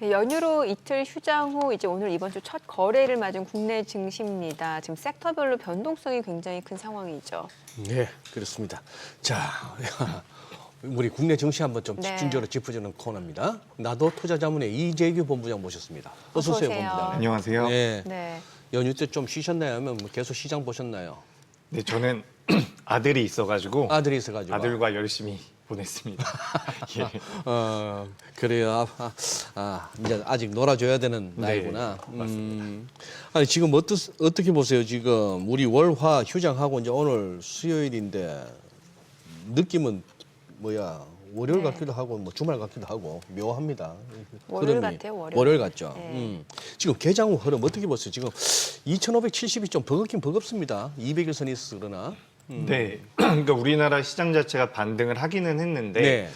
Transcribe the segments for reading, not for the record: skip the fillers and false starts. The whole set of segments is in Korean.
네, 연휴로 이틀 휴장 후 이제 오늘 이번 주 첫 거래를 맞은 국내 증시입니다. 지금 섹터별로 변동성이 굉장히 큰 상황이죠. 네, 그렇습니다. 자, 우리 국내 증시 한번 좀 네. 집중적으로 짚어주는 코너입니다. 나도 투자자문의 이재규 본부장 모셨습니다. 어서 오세요, 오세요. 본부장. 안녕하세요. 네, 네. 연휴 때 좀 쉬셨나요? 아니면 뭐 계속 시장 보셨나요? 네, 저는 아들이 있어가지고 아들이 있어가지고. 아들과 열심히 보냈습니다. 예. 그래요. 이제 아직 놀아줘야 되는 네, 나이구나. 맞습니다. 아니 지금 어떻게 보세요? 지금 우리 월화 휴장하고 이제 오늘 수요일인데 느낌은 뭐야? 월요일 네. 같기도 하고 뭐 주말 같기도 하고 묘합니다. 월요일 흐름이. 같아요, 월요일. 월요일 같죠. 네. 지금 개장 후 흐름 어떻게 보세요? 지금 2,570이 좀 버겁긴 버겁습니다. 200일선이 있어 그러나. 네, 그러니까 우리나라 시장 자체가 반등을 하기는 했는데 네.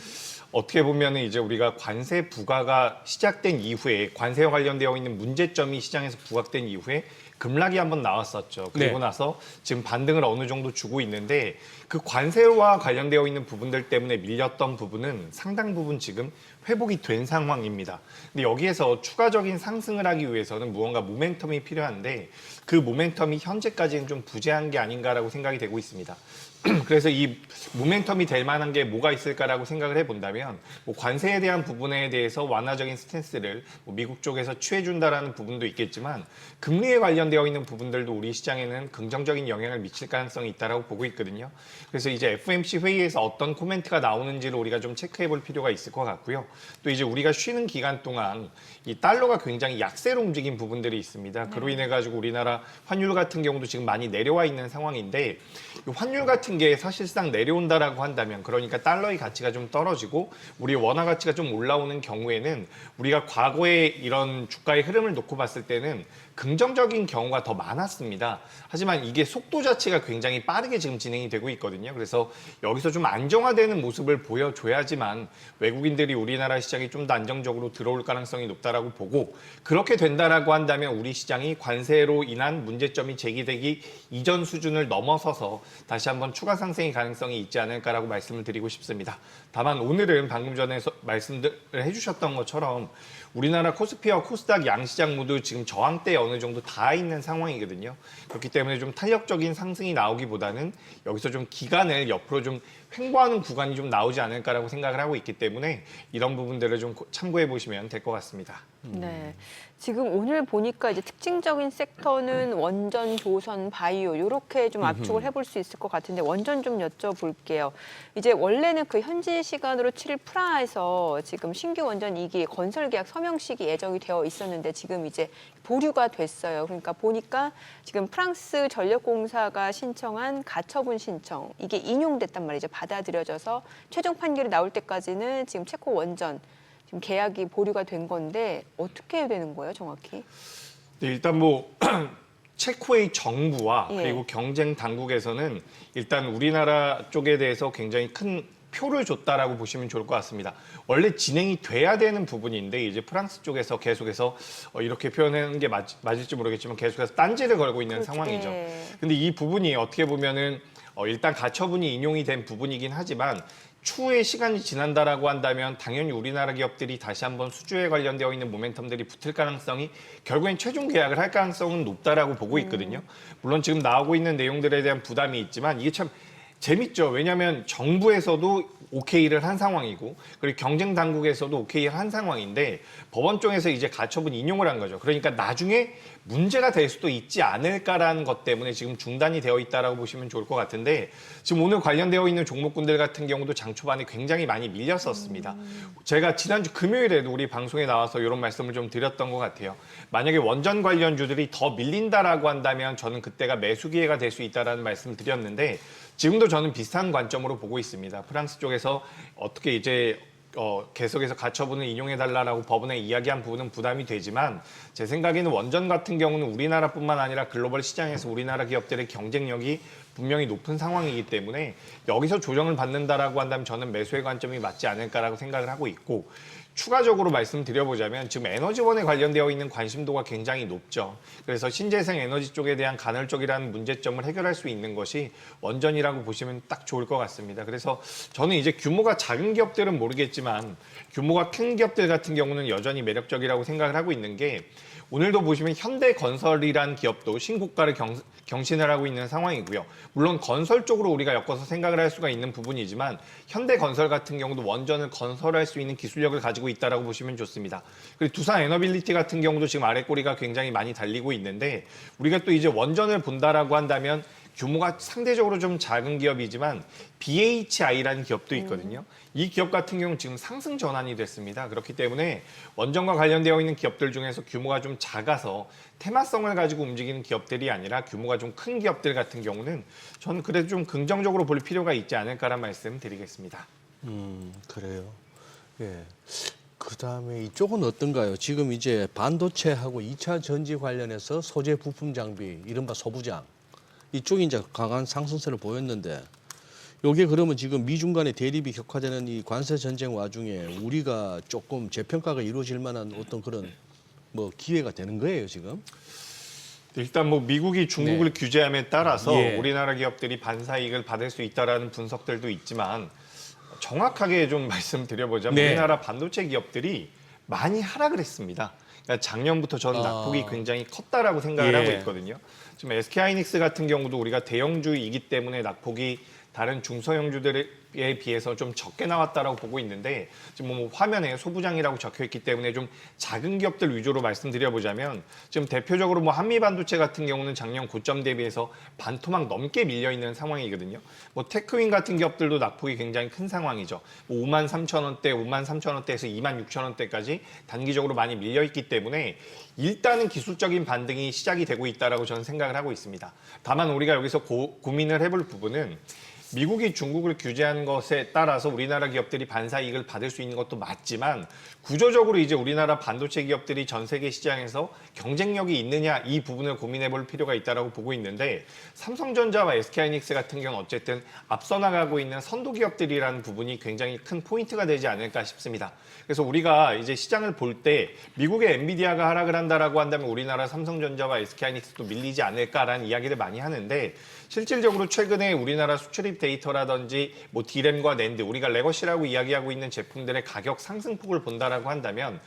어떻게 보면은 이제 우리가 관세 부과가 시작된 이후에 관세와 관련되어 있는 문제점이 시장에서 부각된 이후에 급락이 한번 나왔었죠. 그리고 네. 나서 지금 반등을 어느 정도 주고 있는데 그 관세와 관련되어 있는 부분들 때문에 밀렸던 부분은 상당 부분 지금 회복이 된 상황입니다. 근데 여기에서 추가적인 상승을 하기 위해서는 무언가 모멘텀이 필요한데 그 모멘텀이 현재까지는 좀 부재한 게 아닌가라고 생각이 되고 있습니다. 그래서 이 모멘텀이 될 만한 게 뭐가 있을까라고 생각을 해본다면 뭐 관세에 대한 부분에 대해서 완화적인 스탠스를 뭐 미국 쪽에서 취해준다라는 부분도 있겠지만 금리에 관련되어 있는 부분들도 우리 시장에는 긍정적인 영향을 미칠 가능성이 있다라고 보고 있거든요. 그래서 이제 FOMC 회의에서 어떤 코멘트가 나오는지를 우리가 좀 체크해볼 필요가 있을 것 같고요. 또 이제 우리가 쉬는 기간 동안 이 달러가 굉장히 약세로 움직인 부분들이 있습니다. 그로 인해 가지고 우리나라 환율 같은 경우도 지금 많이 내려와 있는 상황인데 이 환율 같은 게 사실상 내려온다라고 한다면 그러니까 달러의 가치가 좀 떨어지고 우리 원화 가치가 좀 올라오는 경우에는 우리가 과거에 이런 주가의 흐름을 놓고 봤을 때는 긍정적인 경우가 더 많았습니다. 하지만 이게 속도 자체가 굉장히 빠르게 지금 진행이 되고 있거든요. 그래서 여기서 좀 안정화되는 모습을 보여줘야지만 외국인들이 우리나라 시장이 좀 더 안정적으로 들어올 가능성이 높다라고 보고 그렇게 된다라고 한다면 우리 시장이 관세로 인한 문제점이 제기되기 이전 수준을 넘어서서 다시 한번 추가 상승의 가능성이 있지 않을까라고 말씀을 드리고 싶습니다. 다만 오늘은 방금 전에 말씀을 해주셨던 것처럼 우리나라 코스피와 코스닥 양시장 모두 지금 저항대에 어느 정도 닿아 있는 상황이거든요. 그렇기 때문에 좀 탄력적인 상승이 나오기보다는 여기서 좀 기간을 옆으로 좀 횡보하는 구간이 좀 나오지 않을까라고 생각을 하고 있기 때문에 이런 부분들을 좀 참고해 보시면 될 것 같습니다. 네. 지금 오늘 보니까 이제 특징적인 섹터는 원전, 조선, 바이오 이렇게 좀 압축을 해볼 수 있을 것 같은데 원전 좀 여쭤볼게요. 이제 원래는 그 현지 시간으로 7일 프라하에서 지금 신규 원전 2기 건설 계약 서명식이 예정이 되어 있었는데 지금 이제 보류가 됐어요. 그러니까 보니까 지금 프랑스 전력공사가 신청한 가처분 신청 이게 인용됐단 말이죠. 받아들여져서 최종 판결이 나올 때까지는 지금 체코 원전 지금 계약이 보류가 된 건데 어떻게 해야 되는 거예요, 정확히? 네, 일단 뭐 체코의 정부와 예. 그리고 경쟁 당국에서는 일단 우리나라 쪽에 대해서 굉장히 큰 표를 줬다라고 보시면 좋을 것 같습니다. 원래 진행이 돼야 되는 부분인데 이제 프랑스 쪽에서 계속해서 이렇게 표현하는 게 맞을지 모르겠지만 계속해서 딴지를 걸고 있는 그렇죠. 상황이죠. 예. 근데 이 부분이 어떻게 보면은 일단 가처분이 인용이 된 부분이긴 하지만 추후에 시간이 지난다라고 한다면 당연히 우리나라 기업들이 다시 한번 수주에 관련되어 있는 모멘텀들이 붙을 가능성이 결국엔 최종 계약을 할 가능성은 높다라고 보고 있거든요. 물론 지금 나오고 있는 내용들에 대한 부담이 있지만 이게 참 재밌죠. 왜냐하면 정부에서도 오케이를 한 상황이고 그리고 경쟁 당국에서도 오케이를 한 상황인데 법원 쪽에서 이제 가처분 인용을 한 거죠. 그러니까 나중에 문제가 될 수도 있지 않을까라는 것 때문에 지금 중단이 되어 있다라고 보시면 좋을 것 같은데 지금 오늘 관련되어 있는 종목군들 같은 경우도 장 초반에 굉장히 많이 밀렸었습니다. 제가 지난주 금요일에도 우리 방송에 나와서 이런 말씀을 좀 드렸던 것 같아요. 만약에 원전 관련주들이 더 밀린다라고 한다면 저는 그때가 매수 기회가 될 수 있다라는 말씀을 드렸는데 지금도 저는 비슷한 관점으로 보고 있습니다. 프랑스 쪽에서 어떻게 이제 계속해서 가처분을 인용해달라고 법원에 이야기한 부분은 부담이 되지만 제 생각에는 원전 같은 경우는 우리나라뿐만 아니라 글로벌 시장에서 우리나라 기업들의 경쟁력이 분명히 높은 상황이기 때문에 여기서 조정을 받는다라고 한다면 저는 매수의 관점이 맞지 않을까라고 생각을 하고 있고 추가적으로 말씀드려보자면 지금 에너지원에 관련되어 있는 관심도가 굉장히 높죠. 그래서 신재생 에너지 쪽에 대한 간헐적이라는 문제점을 해결할 수 있는 것이 원전이라고 보시면 딱 좋을 것 같습니다. 그래서 저는 이제 규모가 작은 기업들은 모르겠지만 규모가 큰 기업들 같은 경우는 여전히 매력적이라고 생각을 하고 있는 게 오늘도 보시면 현대건설이라는 기업도 신고가를 경신을 하고 있는 상황이고요. 물론 건설 쪽으로 우리가 엮어서 생각을 할 수가 있는 부분이지만 현대건설 같은 경우도 원전을 건설할 수 있는 기술력을 가지고 있다라고 보시면 좋습니다. 그리고 두산 에너빌리티 같은 경우도 지금 아래 꼬리가 굉장히 많이 달리고 있는데 우리가 또 이제 원전을 본다라고 한다면 규모가 상대적으로 좀 작은 기업이지만 BHI라는 기업도 있거든요. 이 기업 같은 경우는 지금 상승 전환이 됐습니다. 그렇기 때문에 원전과 관련되어 있는 기업들 중에서 규모가 좀 작아서 테마성을 가지고 움직이는 기업들이 아니라 규모가 좀 큰 기업들 같은 경우는 저는 그래도 좀 긍정적으로 볼 필요가 있지 않을까라는 말씀 드리겠습니다. 그래요. 예. 그다음에 이쪽은 어떤가요? 지금 이제 반도체하고 2차 전지 관련해서 소재 부품 장비, 이른바 소부장. 이쪽이 이제 강한 상승세를 보였는데 요게 그러면 지금 미중 간의 대립이 격화되는 이 관세 전쟁 와중에 우리가 조금 재평가가 이루어질 만한 어떤 그런 뭐 기회가 되는 거예요, 지금? 일단 뭐 미국이 중국을 규제함에 따라서 예. 우리나라 기업들이 반사이익을 받을 수 있다라는 분석들도 있지만 정확하게 좀 말씀드려보자면 네. 우리나라 반도체 기업들이 많이 하락을 했습니다. 그러니까 작년부터 저는 낙폭이 굉장히 컸다라고 생각을 예. 하고 있거든요. 지금 SK하이닉스 같은 경우도 우리가 대형주이기 때문에 낙폭이 다른 중소형주들에 비해서 좀 적게 나왔다라고 보고 있는데 지금 뭐 화면에 소부장이라고 적혀 있기 때문에 좀 작은 기업들 위주로 말씀드려보자면 지금 대표적으로 뭐 한미반도체 같은 경우는 작년 고점 대비해서 반토막 넘게 밀려 있는 상황이거든요. 뭐 테크윈 같은 기업들도 낙폭이 굉장히 큰 상황이죠. 뭐 53,000원대, 53,000원대에서 26,000원대까지 단기적으로 많이 밀려 있기 때문에 일단은 기술적인 반등이 시작이 되고 있다라고 저는 생각을 하고 있습니다. 다만 우리가 여기서 고민을 해볼 부분은 미국이 중국을 규제한 것에 따라서 우리나라 기업들이 반사이익을 받을 수 있는 것도 맞지만 구조적으로 이제 우리나라 반도체 기업들이 전 세계 시장에서 경쟁력이 있느냐 이 부분을 고민해 볼 필요가 있다고 보고 있는데 삼성전자와 SK하이닉스 같은 경우는 어쨌든 앞서 나가고 있는 선도 기업들이라는 부분이 굉장히 큰 포인트가 되지 않을까 싶습니다. 그래서 우리가 이제 시장을 볼 때 미국의 엔비디아가 하락을 한다라고 한다면 우리나라 삼성전자와 SK하이닉스도 밀리지 않을까라는 이야기를 많이 하는데 실질적으로 최근에 우리나라 수출입 데이터라든지 뭐 D램과 낸드 우리가 레거시라고 이야기하고 있는 제품들의 가격 상승폭을 본다라고 한다면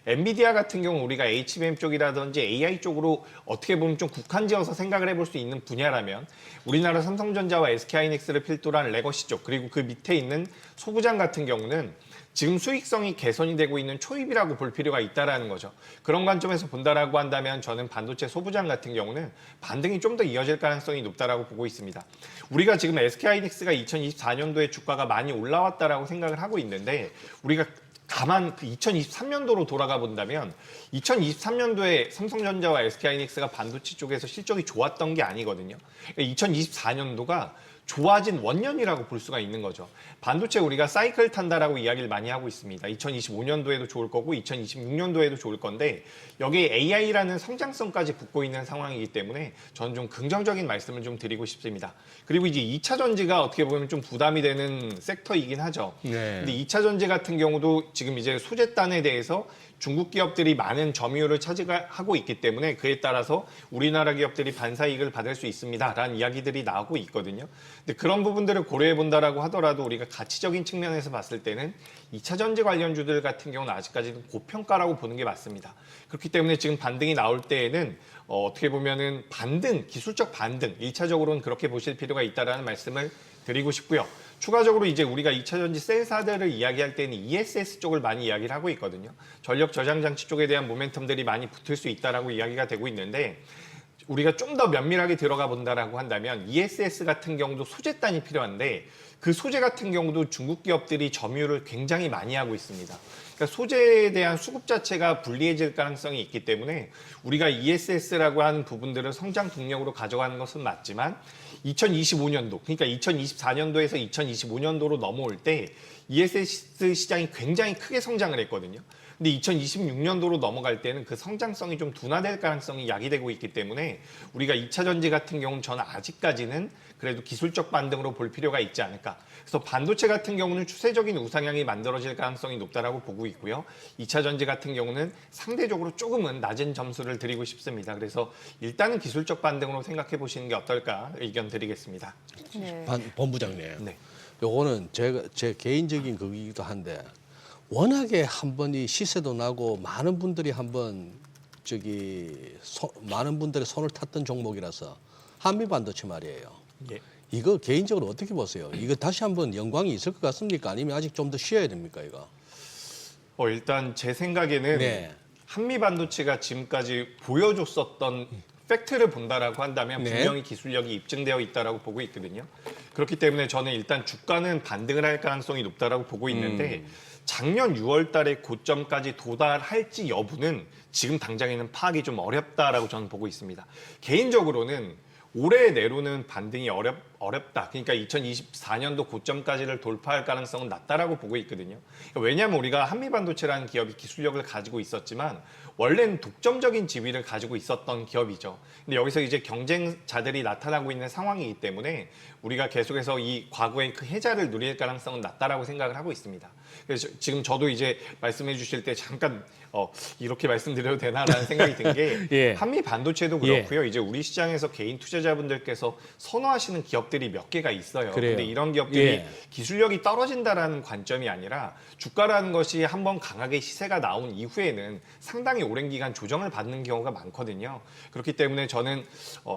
엔비디아 같은 경우 우리가 HBM 쪽이라든지 AI 쪽으로 어떻게 보면 좀 국한지어서 생각을 해볼 수 있는 분야라면 우리나라 삼성전자와 SK하이닉스를 필두로 한 레거시 쪽 그리고 그 밑에 있는 소부장 같은 경우는 지금 수익성이 개선이 되고 있는 초입이라고 볼 필요가 있다라는 거죠. 그런 관점에서 본다라고 한다면 저는 반도체 소부장 같은 경우는 반등이 좀 더 이어질 가능성이 높다라고 보고 있습니다. 우리가 지금 SK하이닉스가 2024년도에 주가가 많이 올라왔다라고 생각을 하고 있는데 우리가 다만 그 2023년도로 돌아가 본다면 2023년도에 삼성전자와 SK하이닉스가 반도체 쪽에서 실적이 좋았던 게 아니거든요. 2024년도가 좋아진 원년이라고 볼 수가 있는 거죠. 반도체 우리가 사이클 탄다라고 이야기를 많이 하고 있습니다. 2025년도에도 좋을 거고 2026년도에도 좋을 건데 여기에 AI라는 성장성까지 붙고 있는 상황이기 때문에 저는 좀 긍정적인 말씀을 좀 드리고 싶습니다. 그리고 이제 2차 전지가 어떻게 보면 좀 부담이 되는 섹터이긴 하죠. 네. 근데 2차 전지 같은 경우도 지금 이제 소재단에 대해서 중국 기업들이 많은 점유율을 차지하고 있기 때문에 그에 따라서 우리나라 기업들이 반사이익을 받을 수 있습니다라는 이야기들이 나오고 있거든요. 근데 그런 부분들을 고려해 본다라고 하더라도 우리가 가치적인 측면에서 봤을 때는 2차 전지 관련주들 같은 경우는 아직까지는 고평가라고 보는 게 맞습니다. 그렇기 때문에 지금 반등이 나올 때에는 어떻게 보면은 반등, 기술적 반등, 1차적으로는 그렇게 보실 필요가 있다라는 말씀을 드리고 싶고요. 추가적으로 이제 우리가 2차 전지 셀사들을 이야기할 때는 ESS 쪽을 많이 이야기를 하고 있거든요. 전력 저장 장치 쪽에 대한 모멘텀들이 많이 붙을 수 있다라고 이야기가 되고 있는데 우리가 좀 더 면밀하게 들어가 본다라고 한다면 ESS 같은 경우도 소재단이 필요한데 그 소재 같은 경우도 중국 기업들이 점유를 굉장히 많이 하고 있습니다. 그러니까 소재에 대한 수급 자체가 불리해질 가능성이 있기 때문에 우리가 ESS라고 하는 부분들을 성장 동력으로 가져가는 것은 맞지만 2025년도, 그러니까 2024년도에서 2025년도로 넘어올 때 ESS 시장이 굉장히 크게 성장을 했거든요. 근데 2026년도로 넘어갈 때는 그 성장성이 좀 둔화될 가능성이 야기되고 있기 때문에 우리가 2차 전지 같은 경우는 저는 아직까지는 그래도 기술적 반등으로 볼 필요가 있지 않을까. 않을까. 그래서 반도체 같은 경우는 추세적인 우상향이 만들어질 가능성이 높다라고 보고 있고요. 2차 전지 같은 경우는 상대적으로 조금은 낮은 점수를 드리고 싶습니다. 그래서 일단은 기술적 반등으로 생각해 보시는 게 어떨까 의견 드리겠습니다. 네. 본부장님. 네. 요거는 제 개인적인 거기도 한데 워낙에 한번 이 시세도 나고 많은 분들이 한번 많은 분들의 손을 탔던 종목이라서 한미 반도체 말이에요. 예. 이거 개인적으로 어떻게 보세요? 이거 다시 한번 영광이 있을 것 같습니까? 아니면 아직 좀 더 쉬어야 됩니까, 이거? 일단 제 생각에는 네. 한미 반도체가 지금까지 보여줬었던 팩트를 본다라고 한다면 네. 분명히 기술력이 입증되어 있다라고 보고 있거든요. 그렇기 때문에 저는 일단 주가는 반등을 할 가능성이 높다라고 보고 있는데 작년 6월 달에 고점까지 도달할지 여부는 지금 당장에는 파악이 좀 어렵다라고 저는 보고 있습니다. 개인적으로는 올해 내로는 반등이 어렵다. 그러니까 2024년도 고점까지를 돌파할 가능성은 낮다라고 보고 있거든요. 왜냐하면 우리가 한미반도체라는 기업이 기술력을 가지고 있었지만 원래는 독점적인 지위를 가지고 있었던 기업이죠. 근데 여기서 이제 경쟁자들이 나타나고 있는 상황이기 때문에 우리가 계속해서 이 과거의 그 혜자를 누릴 가능성은 낮다라고 생각을 하고 있습니다. 그래서 지금 저도 이제 말씀해 주실 때 잠깐 이렇게 말씀드려도 되나라는 생각이 든 게 예. 한미 반도체도 그렇고요. 이제 우리 시장에서 개인 투자자분들께서 선호하시는 기업들이 몇 개가 있어요. 그래요. 근데 이런 기업들이 예. 기술력이 떨어진다라는 관점이 아니라 주가라는 것이 한번 강하게 시세가 나온 이후에는 상당히 오랜 기간 조정을 받는 경우가 많거든요. 그렇기 때문에 저는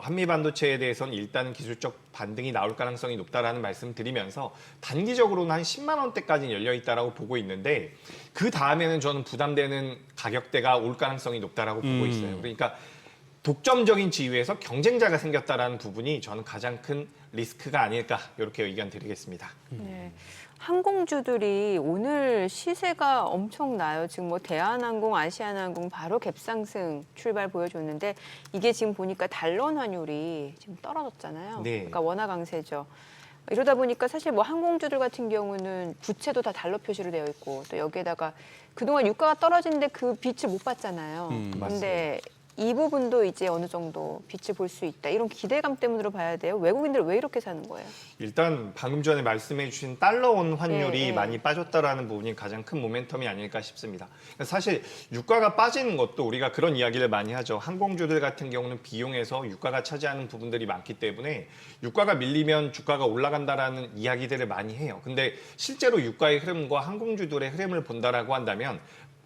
한미 반도체에 대해서는 일단은 기술적 반등이 나올 가능성이 높다라는 말씀 드리면서 단기적으로는 한 10만 원대까지는 열려 있다라고 보고 있는데 그 다음에는 저는 부담되는 가격대가 올 가능성이 높다라고 보고 있어요. 그러니까 독점적인 지위에서 경쟁자가 생겼다라는 부분이 저는 가장 큰 리스크가 아닐까 이렇게 의견 드리겠습니다. 네. 항공주들이 오늘 시세가 엄청나요. 지금 뭐 대한항공, 아시아나항공 바로 갭상승 출발 보여줬는데 이게 지금 보니까 달러 환율이 지금 떨어졌잖아요. 네. 그러니까 원화 강세죠. 이러다 보니까 사실 뭐 항공주들 같은 경우는 부채도 다 달러 표시로 되어 있고 또 여기에다가 그동안 유가가 떨어지는데 그 빛을 못 봤잖아요. 그런데 이 부분도 이제 어느 정도 빛을 볼 수 있다. 이런 기대감 때문으로 봐야 돼요. 외국인들 왜 이렇게 사는 거예요? 일단 방금 전에 말씀해 주신 달러 원 환율이 예. 많이 빠졌다라는 부분이 가장 큰 모멘텀이 아닐까 싶습니다. 사실 유가가 빠지는 것도 우리가 그런 이야기를 많이 하죠. 항공주들 같은 경우는 비용에서 유가가 차지하는 부분들이 많기 때문에 유가가 밀리면 주가가 올라간다라는 이야기들을 많이 해요. 근데 실제로 유가의 흐름과 항공주들의 흐름을 본다라고 한다면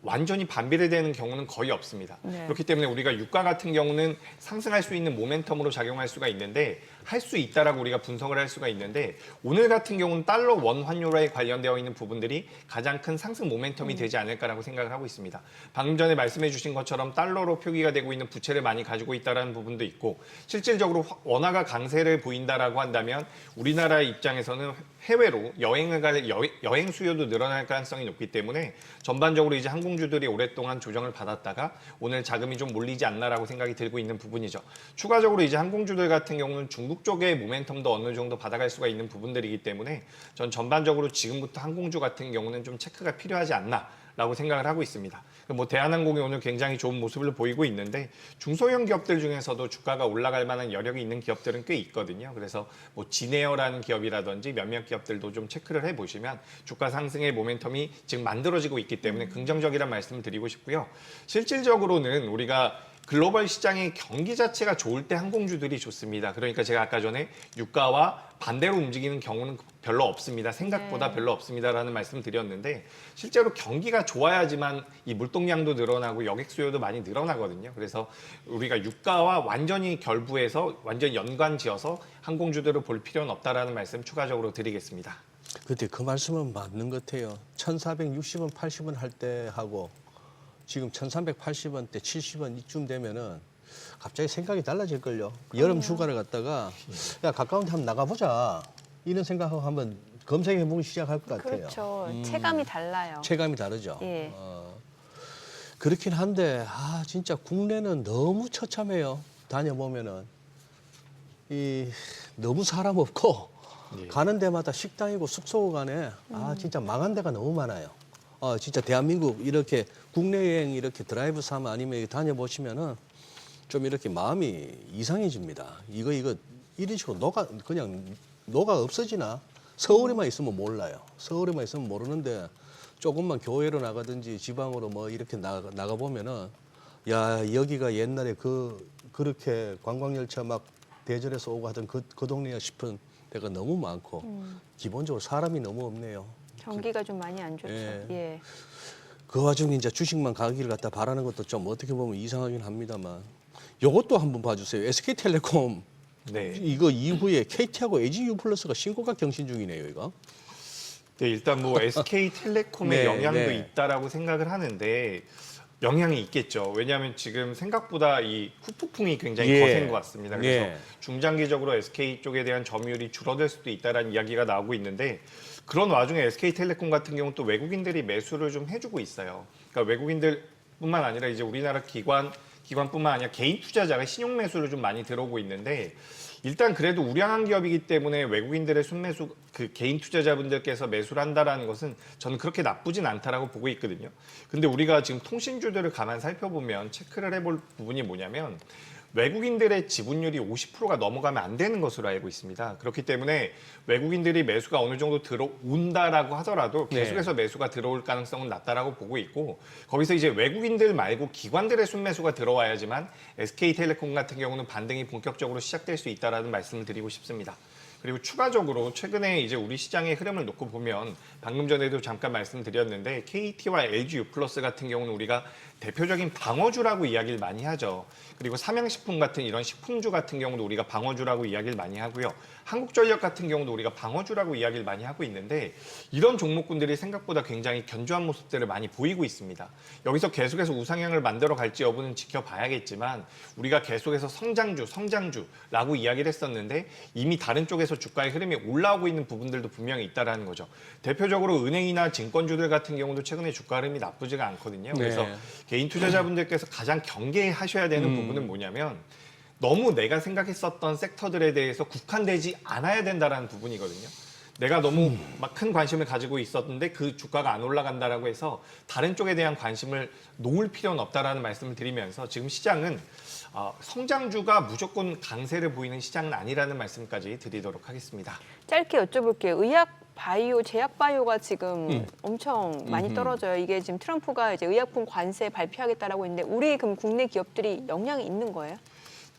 완전히 반비례되는 경우는 거의 없습니다. 네. 그렇기 때문에 우리가 유가 같은 경우는 상승할 수 있는 모멘텀으로 작용할 수가 있는데 할 수 있다라고 우리가 분석을 할 수가 있는데 오늘 같은 경우는 달러 원 환율에 관련되어 있는 부분들이 가장 큰 상승 모멘텀이 되지 않을까라고 생각을 하고 있습니다. 방금 전에 말씀해 주신 것처럼 달러로 표기가 되고 있는 부채를 많이 가지고 있다는 부분도 있고 실질적으로 원화가 강세를 보인다라고 한다면 우리나라의 입장에서는 해외로 여행을 갈 여행 수요도 늘어날 가능성이 높기 때문에 전반적으로 이제 항공주들이 오랫동안 조정을 받았다가 오늘 자금이 좀 몰리지 않나라고 생각이 들고 있는 부분이죠. 추가적으로 이제 항공주들 같은 경우는 중국 쪽의 모멘텀도 어느 정도 받아갈 수가 있는 부분들이기 때문에 전 전반적으로 지금부터 항공주 같은 경우는 좀 체크가 필요하지 않나라고 생각을 하고 있습니다. 뭐 대한항공이 오늘 굉장히 좋은 모습을 보이고 있는데 중소형 기업들 중에서도 주가가 올라갈 만한 여력이 있는 기업들은 꽤 있거든요. 그래서 뭐 진에어라는 기업이라든지 몇몇 기업들도 좀 체크를 해보시면 주가 상승의 모멘텀이 지금 만들어지고 있기 때문에 긍정적이란 말씀을 드리고 싶고요. 실질적으로는 우리가 글로벌 시장의 경기 자체가 좋을 때 항공주들이 좋습니다. 그러니까 제가 아까 전에 유가와 반대로 움직이는 경우는 별로 없습니다. 생각보다 별로 없습니다라는 말씀을 드렸는데 실제로 경기가 좋아야지만 이 물동량도 늘어나고 여객 수요도 많이 늘어나거든요. 그래서 우리가 유가와 완전히 결부해서 완전히 연관지어서 항공주들을 볼 필요는 없다라는 말씀 추가적으로 드리겠습니다. 그때 그 말씀은 맞는 것 같아요. 1,460원, 80원 할 때 하고 지금 1,380원대, 70원 이쯤 되면은 갑자기 생각이 달라질걸요. 여름 휴가를 갔다가 야 가까운 데 한번 나가보자 이런 생각하고 한번 검색해보기 시작할 것 같아요. 그렇죠. 체감이 달라요. 체감이 다르죠. 예. 그렇긴 한데 진짜 국내는 너무 처참해요. 다녀보면은 너무 사람 없고 예. 가는 데마다 식당이고 숙소 간에 진짜 망한 데가 너무 많아요. 진짜 대한민국 이렇게 국내 여행 이렇게 드라이브 삼아 아니면 다녀보시면은 좀 이렇게 마음이 이상해집니다. 이거 이런 식으로 그냥 녹아 없어지나? 서울에만 있으면 몰라요. 서울에만 있으면 모르는데 조금만 교회로 나가든지 지방으로 뭐 이렇게 나가 보면은 야 여기가 옛날에 그렇게 관광열차 막 대절해서 오고 하던 그 동네야 싶은 데가 너무 많고 기본적으로 사람이 너무 없네요. 경기가 좀 많이 안 좋죠. 예. 예. 그 와중에 이제 주식만 가기를 갖다 바라는 것도 좀 어떻게 보면 이상하긴 합니다만 요것도 한번 봐주세요. SK텔레콤 네. 이거 이후에 KT하고 LGU 플러스가 신고가 경신 중이네요, 이거. 네, 일단 뭐 SK텔레콤의 네, 영향도 네. 있다라고 생각을 하는데 영향이 있겠죠. 왜냐하면 지금 생각보다 이 후폭풍이 굉장히 예. 거센 것 같습니다. 그래서 예. 중장기적으로 SK 쪽에 대한 점유율이 줄어들 수도 있다라는 이야기가 나오고 있는데 그런 와중에 SK텔레콤 같은 경우는 또 외국인들이 매수를 좀 해주고 있어요. 그러니까 외국인들뿐만 아니라 이제 우리나라 기관뿐만 아니라 개인 투자자가 신용 매수를 좀 많이 들어오고 있는데 일단 그래도 우량한 기업이기 때문에 외국인들의 순매수 그 개인 투자자분들께서 매수를 한다라는 것은 저는 그렇게 나쁘진 않다라고 보고 있거든요. 근데 우리가 지금 통신주들을 가만 살펴보면 체크를 해볼 부분이 뭐냐면 외국인들의 지분율이 50%가 넘어가면 안 되는 것으로 알고 있습니다. 그렇기 때문에 외국인들이 매수가 어느 정도 들어온다라고 하더라도 계속해서 매수가 들어올 가능성은 낮다라고 보고 있고 거기서 이제 외국인들 말고 기관들의 순매수가 들어와야지만 SK텔레콤 같은 경우는 반등이 본격적으로 시작될 수 있다라는 말씀을 드리고 싶습니다. 그리고 추가적으로 최근에 이제 우리 시장의 흐름을 놓고 보면 방금 전에도 잠깐 말씀드렸는데 KT와 LGU 플러스 같은 경우는 우리가 대표적인 방어주라고 이야기를 많이 하죠. 그리고 삼양식품 같은 이런 식품주 같은 경우도 우리가 방어주라고 이야기를 많이 하고요. 한국전력 같은 경우도 우리가 방어주라고 이야기를 많이 하고 있는데 이런 종목군들이 생각보다 굉장히 견조한 모습들을 많이 보이고 있습니다. 여기서 계속해서 우상향을 만들어 갈지 여부는 지켜봐야겠지만 우리가 계속해서 성장주라고 이야기를 했었는데 이미 다른 쪽에서 주가의 흐름이 올라오고 있는 부분들도 분명히 있다라는 거죠. 대표적으로 은행이나 증권주들 같은 경우도 최근에 주가 흐름이 나쁘지가 않거든요. 그래서 네. 개인 투자자분들께서 가장 경계하셔야 되는 부분은 뭐냐면 너무 내가 생각했었던 섹터들에 대해서 국한되지 않아야 된다라는 부분이거든요. 내가 너무 막 큰 관심을 가지고 있었는데 그 주가가 안 올라간다라고 해서 다른 쪽에 대한 관심을 놓을 필요는 없다라는 말씀을 드리면서 지금 시장은 성장주가 무조건 강세를 보이는 시장은 아니라는 말씀까지 드리도록 하겠습니다. 짧게 여쭤볼게요. 의약 바이오, 제약 바이오가 지금 엄청 많이 떨어져요. 이게 지금 트럼프가 이제 의약품 관세 발표하겠다라고 했는데 우리 그럼 국내 기업들이 영향이 있는 거예요?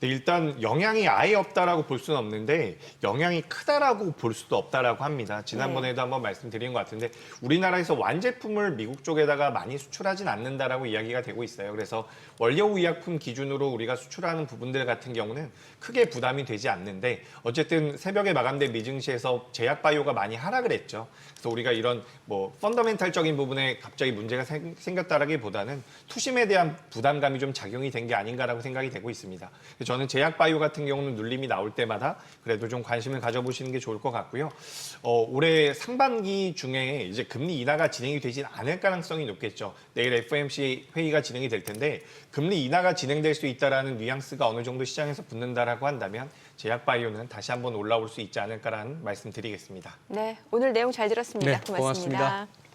네, 일단 영향이 아예 없다라고 볼 수는 없는데 영향이 크다라고 볼 수도 없다라고 합니다. 지난번에도 한번 말씀드린 것 같은데 우리나라에서 완제품을 미국 쪽에다가 많이 수출하진 않는다라고 이야기가 되고 있어요. 그래서 원료 의약품 기준으로 우리가 수출하는 부분들 같은 경우는 크게 부담이 되지 않는데 어쨌든 새벽에 마감된 미증시에서 제약바이오가 많이 하락을 했죠. 그래서 우리가 이런 뭐 펀더멘탈적인 부분에 갑자기 문제가 생겼다라기보다는 투심에 대한 부담감이 좀 작용이 된 게 아닌가라고 생각이 되고 있습니다. 저는 제약바이오 같은 경우는 눌림이 나올 때마다 그래도 좀 관심을 가져보시는 게 좋을 것 같고요. 올해 상반기 중에 이제 금리 인하가 진행이 되진 않을 가능성이 높겠죠. 내일 FOMC 회의가 진행이 될 텐데 금리 인하가 진행될 수 있다라는 뉘앙스가 어느 정도 시장에서 붙는다라고 한다면 제약바이오는 다시 한번 올라올 수 있지 않을까라는 말씀 드리겠습니다. 네, 오늘 내용 잘 들었습니다. 네, 고맙습니다. 고맙습니다.